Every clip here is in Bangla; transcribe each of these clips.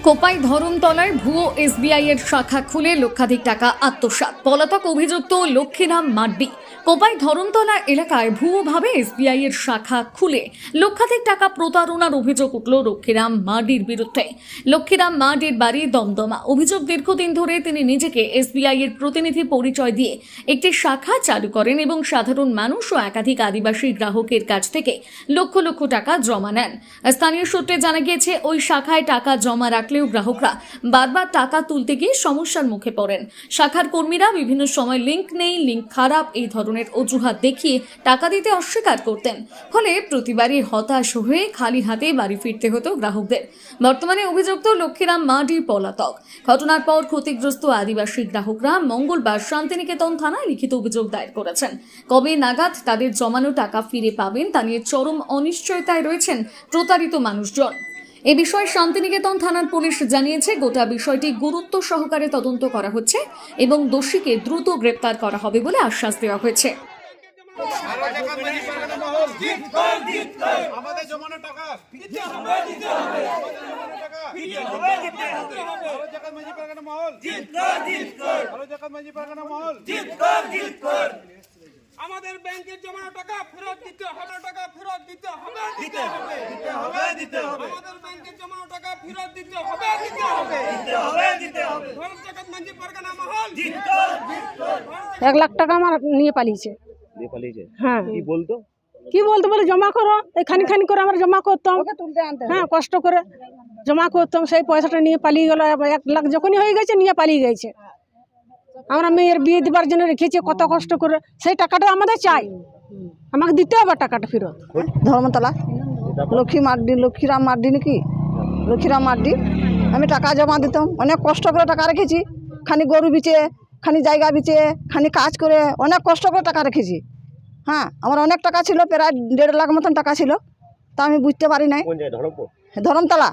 কোপাই ধরমতলায় ভুয়ো এসবিআই এর শাখা খুলে লক্ষাধিক টাকা আত্মসাৎ, পলাতক অভিযুক্ত লক্ষ্মীরাম মাড্ডি। কোপাই ধরমতলা এলাকায় ভুয়োভাবে এসবিআই এর শাখা খুলে লক্ষাধিক টাকা প্রতারণার অভিযোগ উঠল লক্ষ্মীরাম মাড্ডির বিরুদ্ধে। লক্ষ্মীরাম মাড্ডির বাড়ি দমদমা। অভিযোগ, দীর্ঘদিন ধরে তিনি নিজেকে এসবিআই এর প্রতিনিধি পরিচয় দিয়ে একটি শাখা চালু করেন এবং সাধারণ মানুষ ও একাধিক আদিবাসী গ্রাহকের কাছ থেকে লক্ষ লক্ষ টাকা জমা নেন। স্থানীয় সূত্রে জানা গিয়েছে, ওই শাখায় টাকা জমা রাখলেও গ্রাহকরা বারবার টাকা তুলতে গিয়ে সমস্যার মুখে পড়েন। শাখার কর্মীরা বিভিন্ন সময় লিংক নেই, লিংক খারাপ, এই ধরনের অজুহাত দেখিয়ে টাকা দিতে অস্বীকার করতেন। ফলে প্রতিবারই হতাশ হয়ে খালি হাতে বাড়ি ফিরতে হতো গ্রাহকদের। বর্তমানে অভিযুক্ত লক্ষ্মীরাম মাড্ডি পলাতক। ঘটনার পর ক্ষতিগ্রস্ত আদিবাসী গ্রাহকরা মঙ্গলবার শান্তিনিকেতন থানায় লিখিত অভিযোগ দায়ের করেছেন। কবে নাগাদ তাদের জমানো টাকা ফিরে পাবেন তা নিয়ে চরম অনিশ্চয়তায় রয়েছেন প্রতারিত মানুষজন। এ বিষয়ে শান্তিনিকেতন থানার পুলিশ জানিয়েছে, গোটা বিষয়টি গুরুত্ব সহকারে তদন্ত করা হচ্ছে এবং দোষীকে দ্রুত গ্রেপ্তার করা হবে বলে আশ্বাস দেওয়া হয়েছে। আমাদের ব্যাংকের জমানো টাকা ফেরত দিতে হবে, টাকা ফেরত দিতে হবে, দিতে হবে, দিতে হবে, দিতে হবে। আমাদের ব্যাংকের জমানো টাকা ফেরত দিতে হবে, দিতে হবে, দিতে হবে, দিতে হবে। ধরম জগৎ মাঝি পারগানা মহল জিতকর, জিতকর। 1 লাখ টাকা আমার নিয়ে পালিয়েছে। হ্যাঁ, কি বলতো বলে জমা করো, এই খানি খানি করে আমরা জমা করতাম। হ্যাঁ, কষ্ট করে জমা করতাম, সেই পয়সাটা নিয়ে পালিয়ে গেল। 1 লাখ যখনই হয়ে গেছে নিয়ে পালিয়ে গেছে। আমরা মেয়ের বিয়ে দিবার জন্য রেখেছি কত কষ্ট করে, সেই টাকাটা আমাদের চাই, আমাকে দিতে হবে টাকাটা ফেরত। ধর্মতলা লক্ষ্মীরাম মাড্ডি নাকি, লক্ষ্মীরাম মাড্ডি। আমি টাকা জমা দিতাম, অনেক কষ্ট করে টাকা রেখেছি। খানি গরু বিচে, খানি জায়গা বিচে, খানি কাজ করে অনেক কষ্ট করে টাকা রেখেছি। হ্যাঁ, আমার অনেক টাকা ছিল, প্রায় 1.5 লাখ মতন টাকা ছিল। তা আমি বুঝতে পারি নাই। ধরমতলা,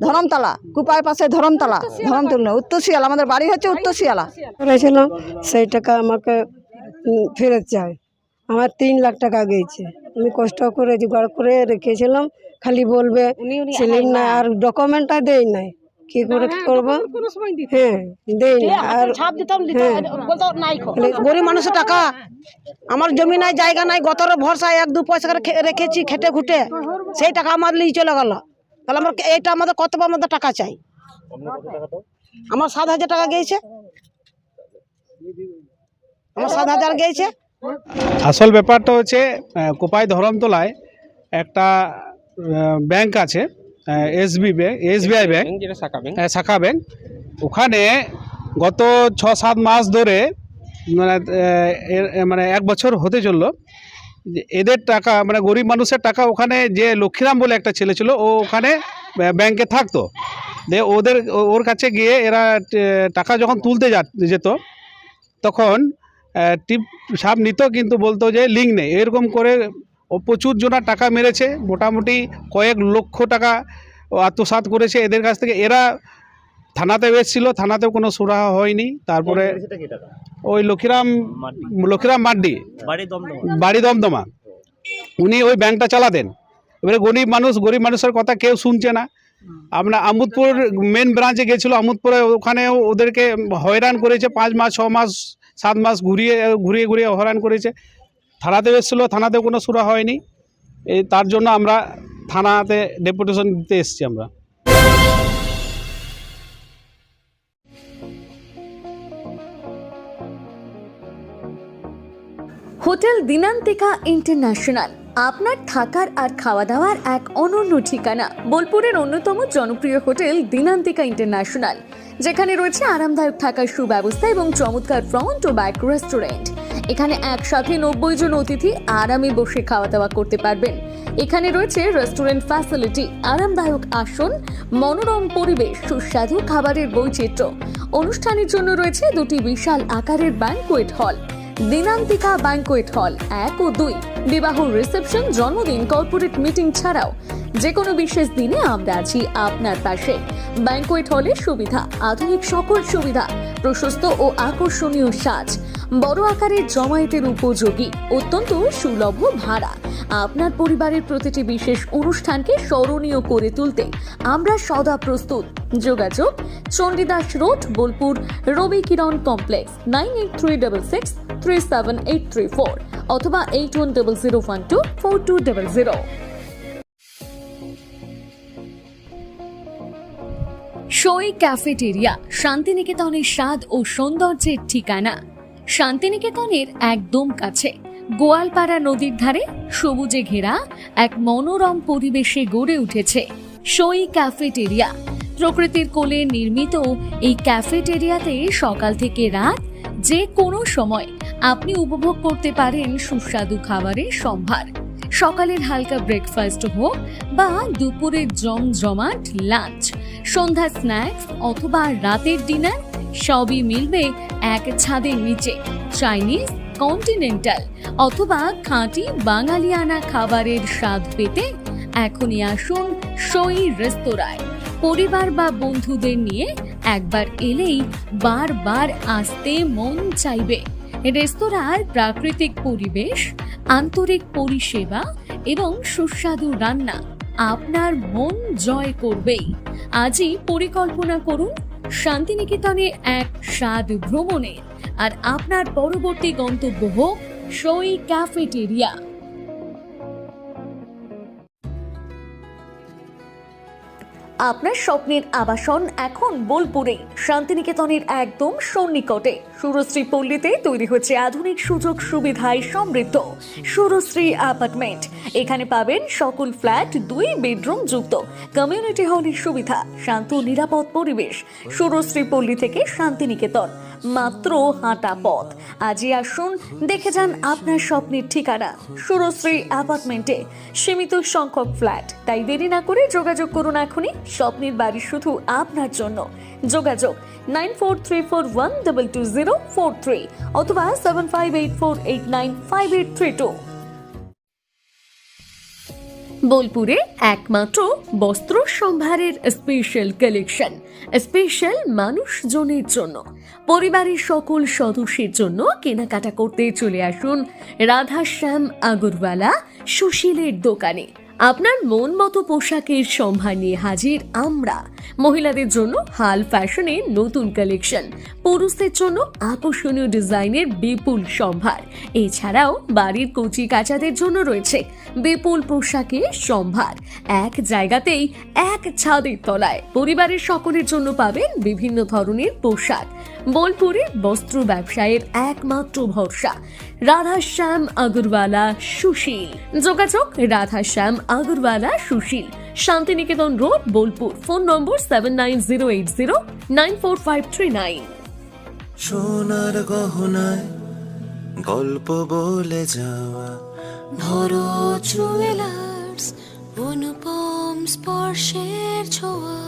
ধরমতলা কুপায় পাশে ধরমতলা, ধরমতলা উত্তর শিয়ালা। আমাদের বাড়ি হচ্ছে উত্তর শিয়ালা। করেছিলাম, সেই টাকা আমাকে ফেরত চাই। আমার 3 লাখ টাকা গেছে। আমি কষ্ট করে জোগাড় করে রেখেছিলাম, খালি বলবে ছিলেন না, আর ডকুমেন্টটা দেই নাই। কি করে করবো? হ্যাঁ, দেই না। আর গরিব মানুষের টাকা, আমার জমি নাই, জায়গা নাই, গতর ভরসায় 1-2 পয়সা করে রেখেছি খেটে খুটে, সেই টাকা আমার লিয়ে চলে গেল। তাহলে আমার এইটা আমাদের কত আমাদের টাকা চাই? আমার 7,000 টাকা গেছে, আমার 7,000 গেছে। আসল ব্যাপারটা হচ্ছে, কোপাই ধরমতলায় একটা ব্যাংক আছে, এসবিআই ব্যাংক, শাখা ব্যাংক। ওখানে গত 6-7 মাস ধরে মানে 1 বছর হতে চললো, এদের টাকা মানে গরিব মানুষের টাকা, ওখানে যে লক্ষ্মীরাম বলে একটা ছেলে ছিল, ও ওখানে ব্যাংকে থাকতো। ওর কাছে গিয়ে এরা টাকা যখন তুলতে যেত, তখন টিপ সাপ নিত, কিন্তু বলতো যে লিঙ্ক নেই। এরকম করে প্রচুর জনা টাকা মেরেছে, মোটামুটি কয়েক লক্ষ টাকা আত্মসাৎ করেছে এদের কাছ থেকে। এরা থানাতে এসেছিল, থানাতেও কোনো সুরাহা হয়নি। তারপরে ওই লক্ষ্মীরাম মাড্ডি, বাড়ি দমদমা, উনি ওই ব্যাংকটা চালাতেন। এবারে গরিব মানুষের কথা কেউ শুনছে না। আমরা আমোদপুর মেন ব্রাঞ্চে গেছিলো, আমোদপুরে ওখানে ওদেরকে হয়রান করেছে 5 মাস 6 মাস 7 মাস ঘুরিয়ে হয়রান করেছে। থানাতে এসেছিলো, থানাতে কোনো সুরাহা হয়নি। তার জন্য আমরা থানাতে ডেপুটেশন দিতে এসেছি আমরা। হোটেল দিনান্তিকা ইন্টারন্যাশনাল আপনার থাকার আর খাওয়া দাওয়ার এক অনন্য ঠিকানা। বোলপুরের অন্যতম জনপ্রিয় হোটেল দিনান্তিকা ইন্টারন্যাশনাল, যেখানে রয়েছে আরামদায়ক থাকার সুব্যবস্থা এবং চমৎকার ফ্রন্ট ও ব্যাক রেস্টুরেন্ট। এখানে একসাথে 90 জন অতিথি আরামে বসে খাওয়া দাওয়া করতে পারবেন। এখানে রয়েছে রেস্টুরেন্ট ফ্যাসিলিটি, আরামদায়ক আসন, মনোরম পরিবেশ, সুস্বাদু খাবারের বৈচিত্র্য। অনুষ্ঠানের জন্য রয়েছে 2টি বিশাল আকারের ব্যাংকুয়েট হল। দিনান্তিকা ব্যাংকোয়েট হল 1 ও 2। বিবাহ, রিসেপশন, জন্মদিন, কর্পোরেট মিটিং ছাড়াও যে কোনো বিশেষ দিনে আমরা আছি আপনার পাশে। ব্যাংকোয়েট হলের সুবিধা, আধুনিক সকল সুবিধা, প্রশস্ত ও আকর্ষণীয় সাজ, বড় আকারের জমায়েতের উপযোগী, অত্যন্ত সুলভ ভাড়া। আপনার পরিবারের প্রতিটি বিশেষ অনুষ্ঠানকে স্মরণীয় করে তুলতে আমরা সদা প্রস্তুত। যোগাযোগ চণ্ডীদাস রোড, বোলপুর, রবি কিরণ কমপ্লেক্স, 9836637834 অথবা 8100124200। সই ক্যাফেটেরিয়া, শান্তিনিকেতনের স্বাদ ও সৌন্দর্যের ঠিকানা। শান্তিনিকেতনের একদম কাছে, গোয়ালপাড়া নদীর ধারে সবুজে ঘেরা এক মনোরম পরিবেশে গড়ে উঠেছে সই ক্যাফেটেরিয়া। প্রকৃতির কোলে নির্মিত এই ক্যাফেটেরিয়াতে সকাল থেকে রাত যে কোনো সময় আপনি উপভোগ করতে পারেন সুস্বাদু খাবারের সম্ভার। সকালের হালকা ব্রেকফাস্ট হোক বা দুপুরের জমজমাট লাঞ্চ, সন্ধ্যা স্ন্যাক্স অথবা রাতের ডিনার, সবই মিলবে এক ছাদের নিচে। চাইনিজ, কন্টিনেন্টাল অথবা খাঁটি বাঙালিয়ানা খাবারের স্বাদ পেতে এখনই আসুন সই রেস্তোরাঁয়। পরিবার বা বন্ধুদের নিয়ে একবার এলেই বারবার আসতে মন চাইবে। রেস্তোরাঁর প্রাকৃতিক পরিবেশ, আন্তরিক পরিষেবা এবং সুস্বাদু রান্না আপনার মন জয় করবেই। আজই পরিকল্পনা করুন শান্তিনিকেতনে এক স্বাদ ভ্রমণের, আর আপনার পরবর্তী গন্তব্য হোক সই ক্যাফেটেরিয়া। আপনার স্বপ্নের আবাসন এখন বোলপুরে, শান্তিনিকেতনের একদম সন্নিকটে সুরশ্রী পল্লীতে তৈরি হচ্ছে আধুনিক সুযোগ সুবিধায় সমৃদ্ধ সুরশ্রী অ্যাপার্টমেন্ট। এখানে পাবেন সকল ফ্ল্যাট 2 বেডরুম যুক্ত, কমিউনিটি হলের সুবিধা, শান্ত নিরাপদ পরিবেশ। সুরশ্রী পল্লী থেকে শান্তিনিকেতন মাত্র হাঁটা পথ। আজই আসুন, দেখে যান আপনার স্বপ্নের ঠিকানা সুরশ্রী অ্যাপার্টমেন্টে। সীমিত সংখ্যক ফ্ল্যাট, তাই দেরি না করে যোগাযোগ করুন এখনই। স্বপ্নের বাড়ি শুধু আপনার জন্য। যোগাযোগ 9434122043 অথবা 7584895832। বোলপুরে একমাত্র বস্ত্র সম্ভারের স্পেশাল কালেকশন, স্পেশাল মানুষজনের জন্য, পরিবারের সকল সদস্যের জন্য কেনাকাটা করতে চলে আসুন রাধাশ্যাম আগরওয়ালা সুশীলের দোকানে। আপনার মন মতো পোশাকের সম্ভার নিয়ে হাজির আমরা। মহিলাদের জন্য হাল ফ্যাশনের নতুন কালেকশন, পুরুষদের জন্য আকর্ষণীয় ডিজাইনের বিপুল সম্ভার। এছাড়াও বাড়ির কচি কাচাদের জন্য রয়েছে বিপুল পোশাকের সম্ভার। এক জায়গাতেই, এক ছাদের তলায় পরিবারের সকলের জন্য পাবেন বিভিন্ন ধরনের পোশাক। বোলপুরে বস্ত্র ব্যবসায়ের একমাত্র ভরসা রাধাশ্যাম আগরওয়ালা সুশীল। যোগাযোগ Radhashyam Agarwala Sushil, Shantiniketan road, Bolpur. Phone number 7908094539। সোনার গহনায় গল্প বলে যাওয়া ভরত জুয়েলার্স, অনুপম স্পর্শের ছোঁয়া।